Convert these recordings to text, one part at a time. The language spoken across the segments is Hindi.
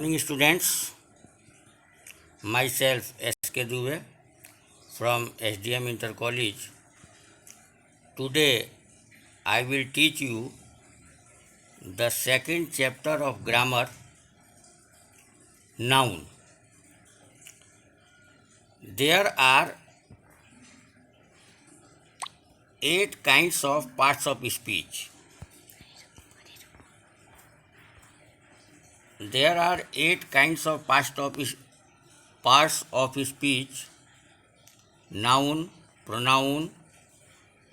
Morning students, myself S.K. Dubey from SDM Inter College. Today I will teach you the second chapter of grammar, noun. There are 8 kinds of parts of speech. There are 8 kinds of parts of speech: noun, pronoun,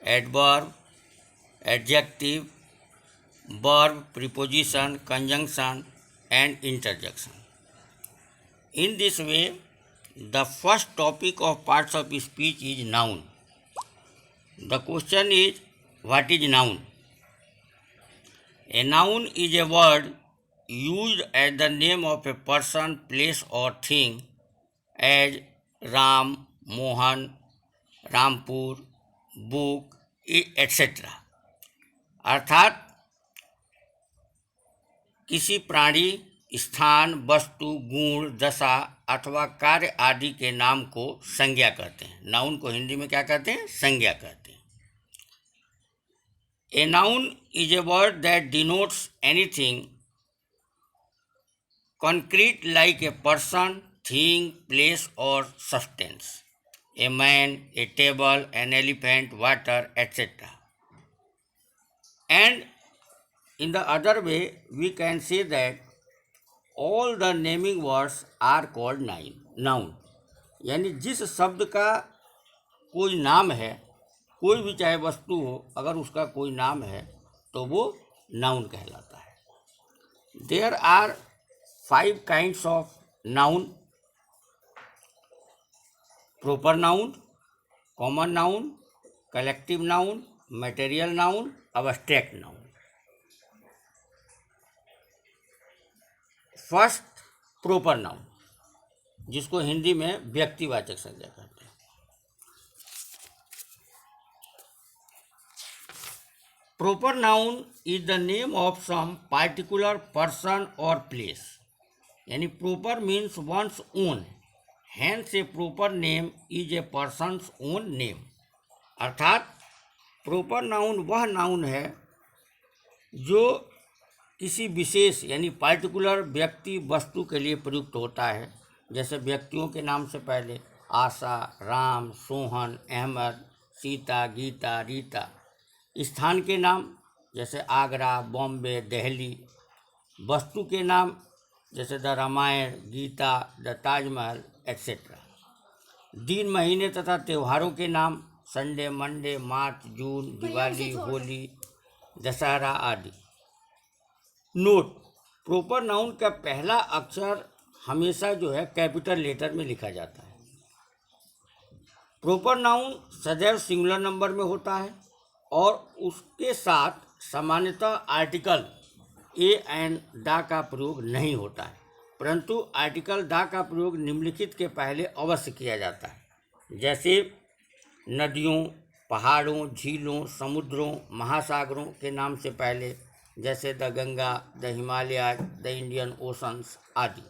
adverb, adjective, verb, preposition, conjunction, and interjection. In this way, the first topic of parts of speech is noun. The question is, what is noun? A noun is a word used as the name of a person, place, or thing, as Ram, Mohan, Rampur, book, etc. अर्थात किसी प्राणी, स्थान, वस्तु, गुण, दशा अथवा कार्य आदि के नाम को संज्ञा कहते हैं। नाउन को हिंदी में क्या कहते हैं? संज्ञा कहते हैं। A noun is a word that denotes anything concrete like a person, thing, place, or substance. A man, a table, an elephant, water, etc. And in the other way, we can say that all the naming words are called noun. यानी जिस शब्द का कोई नाम है, कोई भी चाहे वस्तु हो, अगर उसका कोई नाम है तो वो नाउन कहलाता है। There are 5 kinds of noun: proper noun, common noun, collective noun, material noun, abstract noun. First proper noun, जिसको हिंदी में व्यक्तिवाचक संज्ञा कहते हैं। Proper noun is the name of some particular person or place. यानी proper means one's own. Hence a proper name is a person's own name. अर्थात proper noun वह नाउन है जो किसी विशेष यानी पार्टिकुलर व्यक्ति, वस्तु के लिए प्रयुक्त होता है। जैसे व्यक्तियों के नाम से पहले आशा, राम, सोहन, अहमद, सीता, गीता, रीता। स्थान के नाम जैसे आगरा, बॉम्बे, दिल्ली। वस्तु के नाम जैसे the Ramayana, Gita, the Taj Mahal, etcetera. दिन, महीने तथा त्योहारों के नाम Sunday, Monday, March, June, Diwali, Holi, Dussehra आदि। नोट: प्रॉपर नाउन का पहला अक्षर हमेशा जो है कैपिटल लेटर में लिखा जाता है। प्रॉपर नाउन सदैव सिंगुलर नंबर में होता है और उसके साथ सामान्यतः आर्टिकल ए एंड द का प्रयोग नहीं होता है, परंतु आर्टिकल द का प्रयोग निम्नलिखित के पहले अवश्य किया जाता है। जैसे नदियों, पहाड़ों, झीलों, समुद्रों, महासागरों के नाम से पहले, जैसे the Ganga, the Himalayas, the Indian oceans आदि।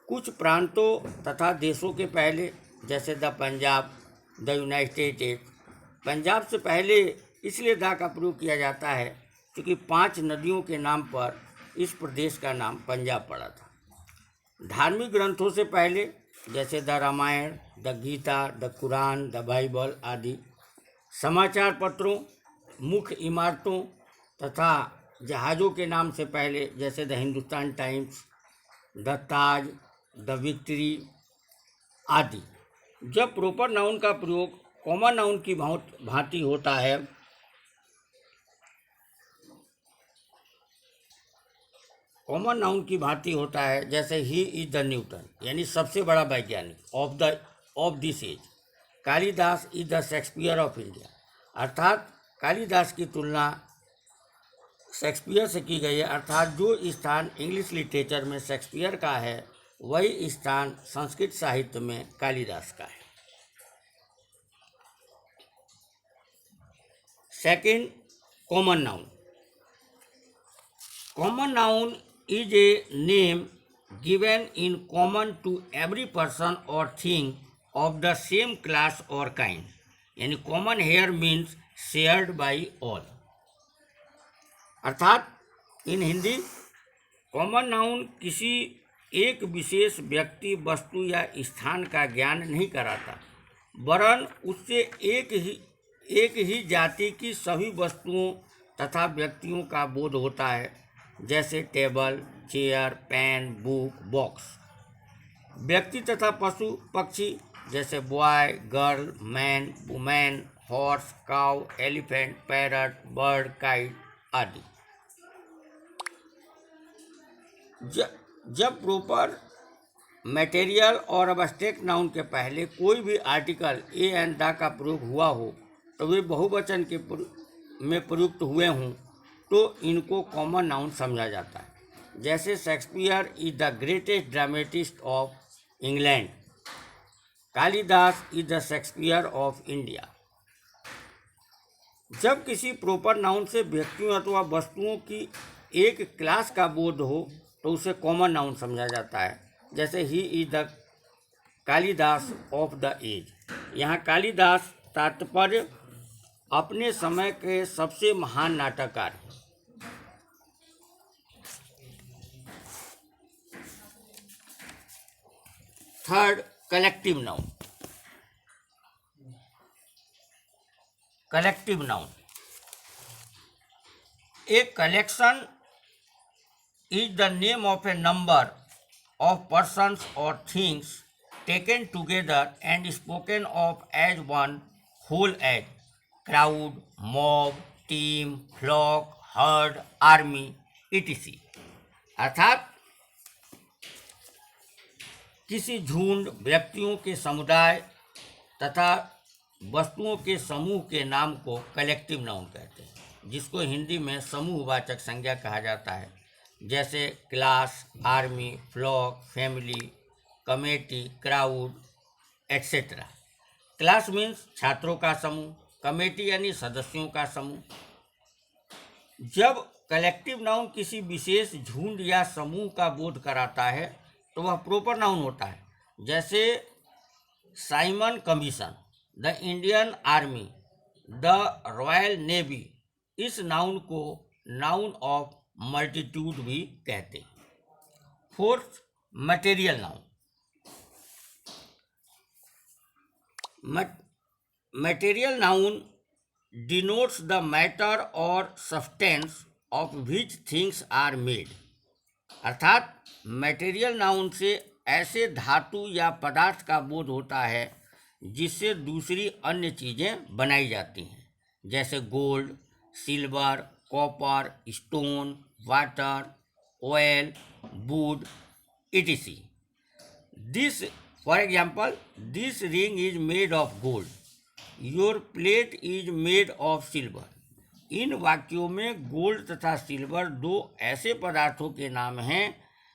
कुछ प्रांतों तथा देशों के पहले, जैसे the Punjab, the United states. Punjab से पहले इसलिए द का प्रयोग किया जाता है क्योंकि 5 नदियों के नाम पर इस प्रदेश का नाम पंजाब पड़ा था। धार्मिक ग्रंथों से पहले, जैसे the Ramayana, the Gita, the Quran, the Bible आदि। समाचार पत्रों, मुख्य इमारतों तथा जहाज़ों के नाम से पहले, जैसे the Hindustan times, the Taj, the victory आदि। जब प्रॉपर नाउन का प्रयोग कॉमन नाउन की भांति होता है, कॉमन नाउन की भांति होता है, जैसे ही इज द न्यूटन, यानी सबसे बड़ा वैज्ञानिक of this age. Kalidas is the Shakespeare of India, अर्थात कालिदास की तुलना शेक्सपियर से की गई है। अर्थात जो स्थान इंग्लिश लिटरेचर में शेक्सपियर का है, वही स्थान संस्कृत साहित्य में कालिदास का है। Second, common noun. Common noun is a name given in common to every person or thing of the same class or kind. यानी common here means shared by all. अर्थात इन हिंदी कॉमन नाउन किसी एक विशेष व्यक्ति, वस्तु या स्थान का ज्ञान नहीं कराता, वरन उससे एक ही जाति की सभी वस्तुओं तथा व्यक्तियों का बोध होता है, जैसे table, chair, pen, book, box. व्यक्ति तथा पशु पक्षी जैसे boy, girl, man, women, horse, cow, elephant, parrot, bird, kite आदि। जब प्रॉपर मटेरियल और अब्स्ट्रैक्ट नाउन के पहले कोई भी आर्टिकल ए एंड द का प्रयोग हुआ हो तो वे बहुवचन में प्रयुक्त हुए हों तो इनको कॉमन नाउन समझा जाता है। जैसे Shakespeare is the greatest dramatist of England, Kalidas is the Shakespeare of India. जब किसी प्रॉपर नाउन से व्यक्तियों अथवा वस्तुओं की एक क्लास का बोध हो तो उसे कॉमन नाउन समझा जाता है। जैसे he is the Kalidas of the age. यहाँ कालिदास तात्पर्य अपने समय के सबसे महान नाटककार हैं। Third, collective noun. Collective noun, a collection is the name of a number of persons or things taken together and spoken of as one whole, as crowd, mob, team, flock, herd, army, etc. अर्थात किसी झुंड, व्यक्तियों के समुदाय तथा वस्तुओं के समूह के नाम को कलेक्टिव नाउन कहते हैं, जिसको हिंदी में समूहवाचक संज्ञा कहा जाता है। जैसे class, army, flock, family, committee, crowd, etcetera. Class means छात्रों का समूह, कमेटी यानी सदस्यों का समूह। जब कलेक्टिव नाउन किसी विशेष झुंड या समूह का बोध कराता है तो वह प्रॉपर नाउन होता है। जैसे Simon Commission, the Indian Army, the Royal Navy. इस नाउन को नाउन ऑफ मल्टीट्यूड भी कहते हैं। Fourth, material noun. Material noun denotes the matter और substance of which things are made. अर्थात मटेरियल नाउन से ऐसे धातु या पदार्थ का बोध होता है जिससे दूसरी अन्य चीज़ें बनाई जाती हैं, जैसे gold, silver, copper, stone, water, oil, would, etc. This, for example, this ring is made of gold. Your plate is made of silver. इन वाक्यों में गोल्ड तथा सिल्वर दो ऐसे पदार्थों के नाम हैं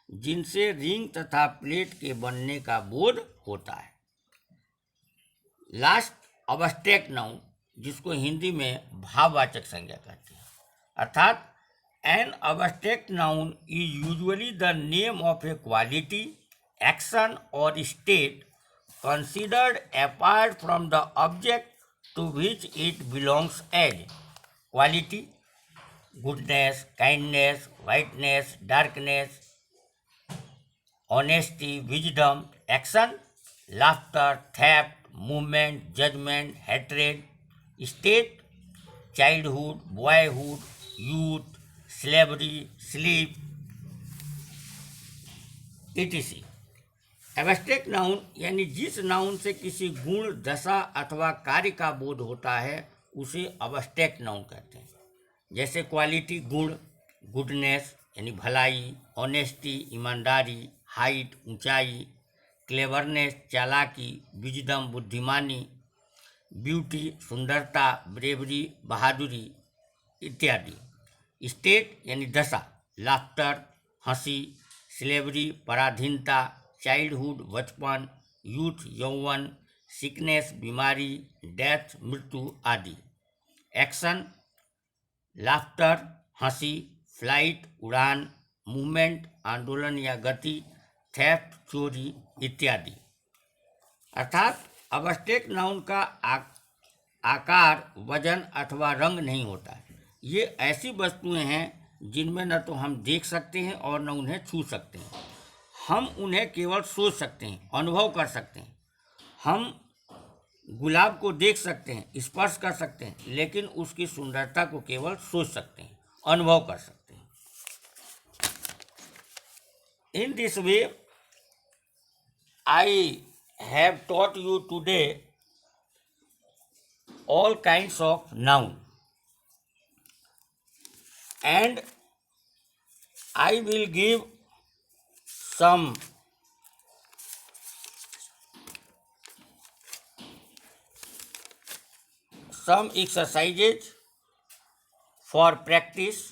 जिनसे रिंग तथा प्लेट के बनने का बोध होता है। लास्ट, अब्स्ट्रैक्ट नाउन, जिसको हिंदी में भाववाचक संज्ञा कहते हैं। अर्थात an abstract noun is usually the name of a quality, action or state considered apart from the object to which it belongs, as quality, goodness, kindness, whiteness, darkness, honesty, wisdom; action, laughter, theft, movement, judgment, hatred; state, childhood, boyhood, youth, slavery, sleep, etc. Abstract noun यानी जिस नाउन से किसी गुण, दशा अथवा कार्य का बोध होता है उसे एब्स्ट्रैक्ट नाउन कहते हैं। जैसे क्वालिटी गुण, गुडनेस यानी भलाई, ऑनेस्टी ईमानदारी, हाइट ऊंचाई, क्लेवरनेस चालाकी, विजडम बुद्धिमानी, ब्यूटी सुंदरता, ब्रेवरी बहादुरी इत्यादि। स्टेट यानी दशा, लाफ्टर हंसी, स्लेवरी पराधीनता, चाइल्डहुड बचपन, यूथ यौवन, सिकनेस बीमारी, डेथ मृत्यु आदि। एक्शन, लाफ्टर हंसी, फ्लाइट उड़ान, मूवमेंट आंदोलन या गति, थेफ्ट, चोरी इत्यादि। अर्थात अब्स्ट्रैक्ट नाउन का आकार, वजन अथवा रंग नहीं होता है। ये ऐसी वस्तुएं हैं जिनमें न तो हम देख सकते हैं और न उन्हें छू सकते हैं। हम उन्हें केवल सोच सकते हैं, अनुभव कर सकते हैं। हम गुलाब को देख सकते हैं, स्पर्श कर सकते हैं, लेकिन उसकी सुंदरता को केवल सोच सकते हैं, अनुभव कर सकते हैं। In this way I have taught you today all kinds of noun, and I will give some exercises for practice.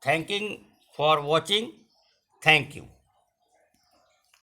Thanking for watching. Thank you.